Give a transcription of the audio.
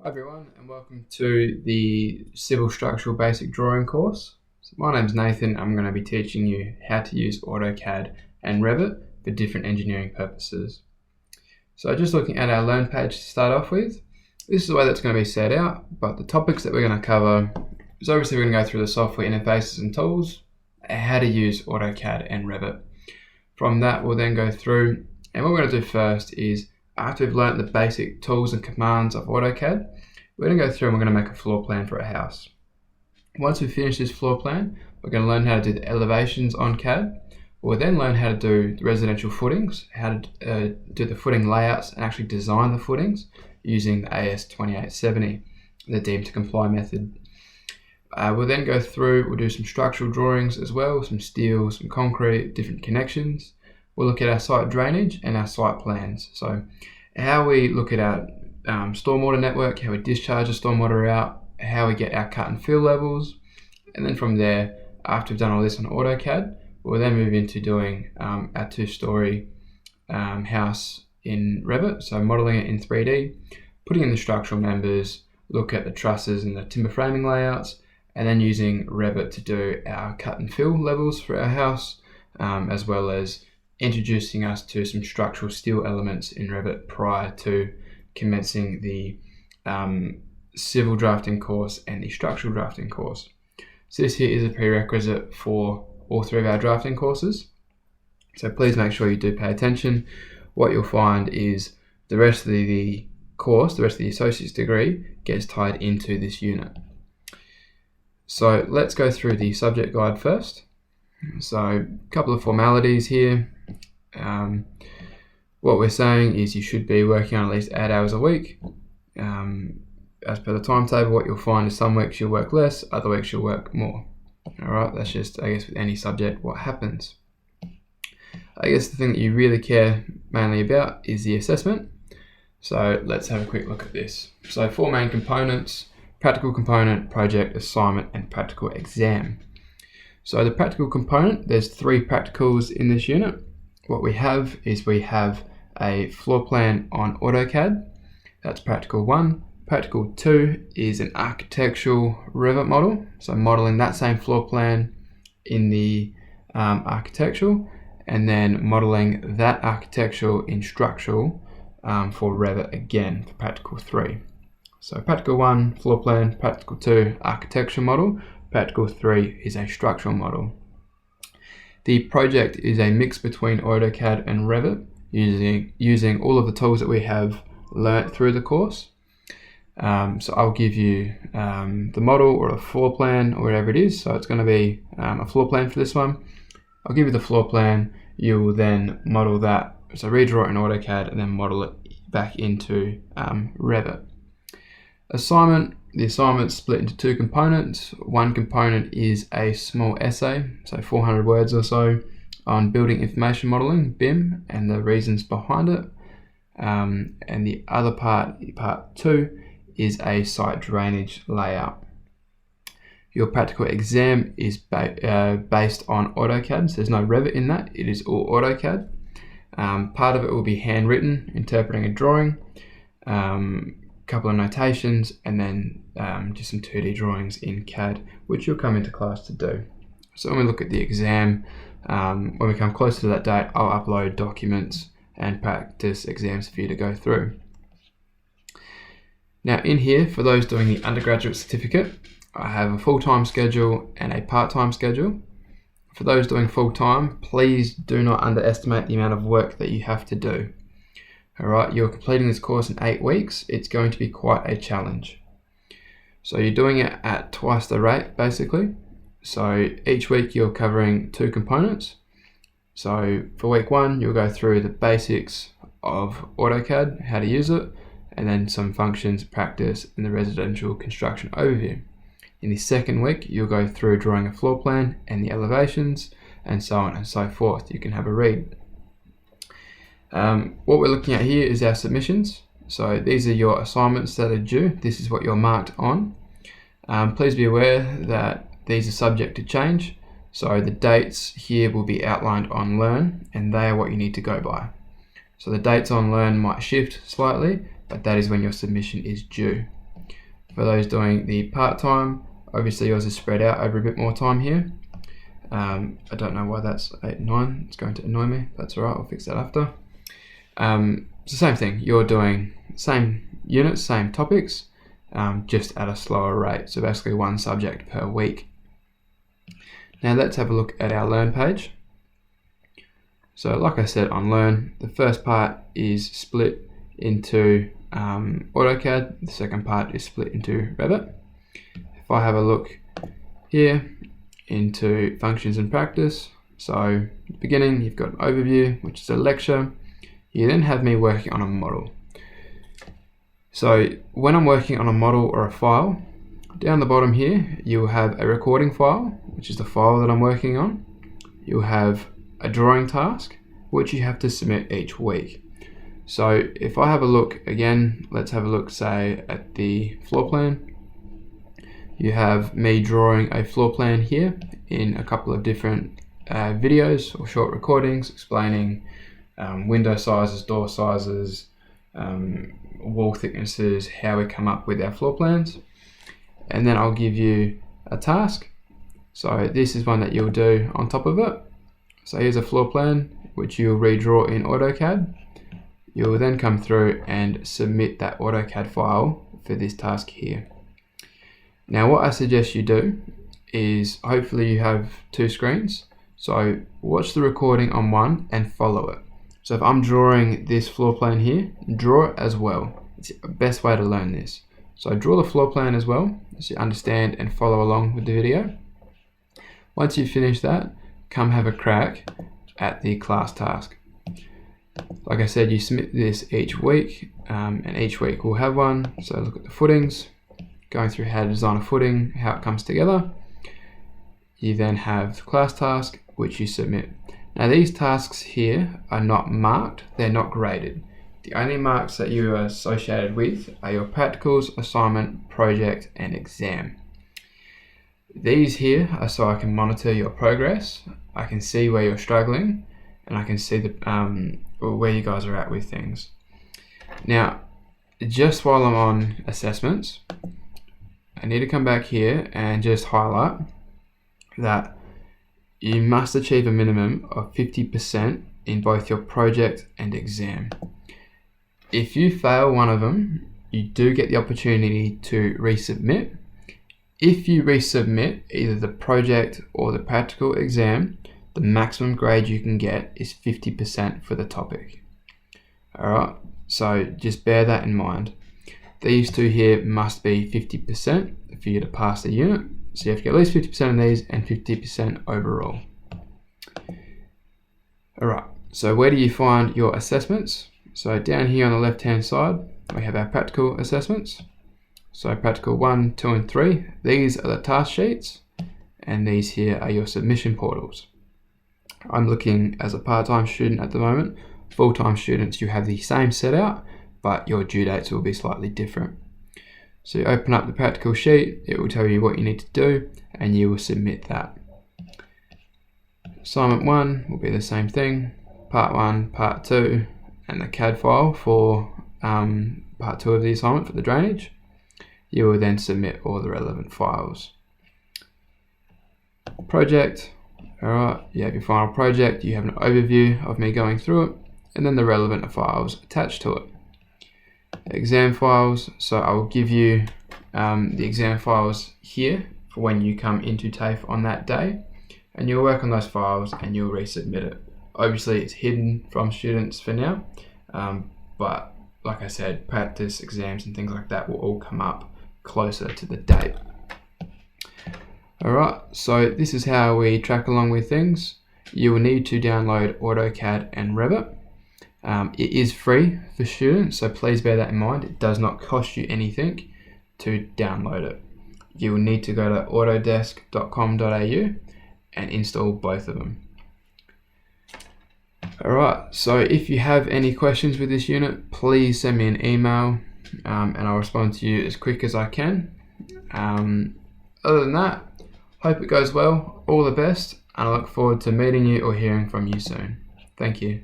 Hi everyone, and welcome to the Civil Structural Basic Drawing course. So my name's Nathan. I'm going to be teaching you how to use Autocad and Revit for different engineering purposes. So just looking at our Learn page to start off with, this is the way that's going to be set out, but the topics that we're going to cover is obviously we're going to go through the software interfaces and tools, how to use Autocad and Revit. From that, we'll then go through, and what we're going to do first is, after we've learnt the basic tools and commands of Autocad, we're going to go through and we're going to make a floor plan for a house. Once we finish this floor plan, we're going to learn how to do the elevations on CAD. We'll then learn how to do the residential footings, how to do the footing layouts and actually design the footings using the AS2870, the deemed to comply method. We'll then go through, we'll do some structural drawings as well, some steel, some concrete, different connections. We'll look at our site drainage and our site plans. So how we look at our stormwater network, how we discharge the stormwater out, how we get our cut and fill levels. And then from there, after we've done all this on AutoCAD, we'll then move into doing our two-story house in Revit. So modeling it in 3D, putting in the structural members, look at the trusses and the timber framing layouts, and then using Revit to do our cut and fill levels for our house, as well as introducing us to some structural steel elements in Revit prior to commencing the civil drafting course and the structural drafting course. So this here is a prerequisite for all three of our drafting courses. So please make sure you do pay attention. What you'll find is the rest of the course, the rest of the associate's degree, gets tied into this unit. So let's go through the subject guide first. So a couple of formalities here. What we're saying is you should be working on at least 8 hours a week. As per the timetable, what you'll find is some weeks you'll work less, other weeks you'll work more. Alright, that's just, I guess, with any subject, what happens. I guess the thing that you really care mainly about is the assessment. So let's have a quick look at this. So 4 main components: practical component, project, assignment, and practical exam. So the practical component, there's 3 practicals in this unit. What we have is we have a floor plan on AutoCAD. That's practical 1. Practical 2 is an architectural Revit model. So modeling that same floor plan in the architectural, and then modeling that architectural in structural for Revit again for practical 3. So practical 1, floor plan; practical 2, architectural model; practical 3 is a structural model. The project is a mix between AutoCAD and Revit, using all of the tools that we have learnt through the course. So I'll give you the model or a floor plan or whatever it is. So it's going to be a floor plan for this one. I'll give you the floor plan. You will then model that. So redraw it in AutoCAD and then model it back into Revit. Assignment. The assignment's split into 2 components. One component is a small essay, so 400 words or so, on building information modeling, BIM, and the reasons behind it. And the other part 2, is a site drainage layout. Your practical exam is based on AutoCAD, so there's no Revit in that, it is all AutoCAD. Part of it will be handwritten, interpreting a drawing, couple of notations, and then just some 2D drawings in CAD, which you'll come into class to do. So when we look at the exam, when we come closer to that date, I'll upload documents and practice exams for you to go through. Now in here, for those doing the undergraduate certificate, I have a full-time schedule and a part-time schedule. For those doing full-time, please do not underestimate the amount of work that you have to do. Alright, you're completing this course in 8 weeks. It's going to be quite a challenge. So you're doing it at twice the rate, basically. So each week you're covering 2 components. So for week 1, you'll go through the basics of AutoCAD, how to use it, and then some functions, practice, and the residential construction overview. In the second week, you'll go through drawing a floor plan and the elevations, and so on and so forth. You can have a read. What we're looking at here is our submissions. So these are your assignments that are due. This is what you're marked on. Please be aware that these are subject to change. So the dates here will be outlined on Learn, and they are what you need to go by. So the dates on Learn might shift slightly, but that is when your submission is due. For those doing the part-time, obviously yours is spread out over a bit more time here. I don't know why that's 8 and 9, it's going to annoy me. That's alright, I'll fix that after. It's the same thing, you're doing same units, same topics, just at a slower rate. So basically one subject per week. Now let's have a look at our Learn page. So like I said on Learn, the first part is split into AutoCAD, the second part is split into Revit. If I have a look here into functions and practice, so at the beginning you've got an overview, which is a lecture. You then have me working on a model. So when I'm working on a model or a file, down the bottom here you will have a recording file, which is the file that I'm working on. You'll have a drawing task, which you have to submit each week. So if I have a look again, let's have a look say at the floor plan. You have me drawing a floor plan here in a couple of different videos or short recordings explaining window sizes, door sizes, wall thicknesses, how we come up with our floor plans. And then I'll give you a task. So this is one that you'll do on top of it. So here's a floor plan which you'll redraw in AutoCAD. You'll then come through and submit that AutoCAD file for this task here. Now what I suggest you do is, hopefully you have 2 screens, so watch the recording on one and follow it. So if I'm drawing this floor plan here, draw it as well. It's the best way to learn this. So draw the floor plan as well, so you understand and follow along with the video. Once you finish that, come have a crack at the class task. Like I said, you submit this each week, and each week we'll have one. So look at the footings, going through how to design a footing, how it comes together. You then have the class task, which you submit. Now these tasks here are not marked, they're not graded. The only marks that you are associated with are your practicals, assignment, project, and exam. These here are so I can monitor your progress, I can see where you're struggling, and I can see the where you guys are at with things. Now, just while I'm on assessments, I need to come back here and just highlight that you must achieve a minimum of 50% in both your project and exam. If you fail one of them, you do get the opportunity to resubmit. If you resubmit either the project or the practical exam, the maximum grade you can get is 50% for the topic. Alright, so just bear that in mind. These two here must be 50% for you to pass the unit. So you have to get at least 50% of these and 50% overall. Alright, so where do you find your assessments? So down here on the left hand side, we have our practical assessments. So practical 1, 2 and 3, these are the task sheets, and these here are your submission portals. I'm looking as a part-time student at the moment. Full-time students, you have the same set out, but your due dates will be slightly different. So you open up the practical sheet, it will tell you what you need to do, and you will submit that. Assignment 1 will be the same thing, part 1, part 2, and the CAD file for part 2 of the assignment for the drainage. You will then submit all the relevant files. Project, alright, you have your final project, you have an overview of me going through it, and then the relevant files attached to it. Exam files, so I will give you the exam files here for when you come into TAFE on that day, and you'll work on those files and you'll resubmit it. Obviously it's hidden from students for now, but like I said, practice, exams and things like that will all come up closer to the date. Alright, so this is how we track along with things. You will need to download AutoCAD and Revit. It is free for students, so please bear that in mind. It does not cost you anything to download it. You will need to go to autodesk.com.au and install both of them. Alright, so if you have any questions with this unit, please send me an email and I'll respond to you as quick as I can. Other than that, hope it goes well, all the best, and I look forward to meeting you or hearing from you soon. Thank you.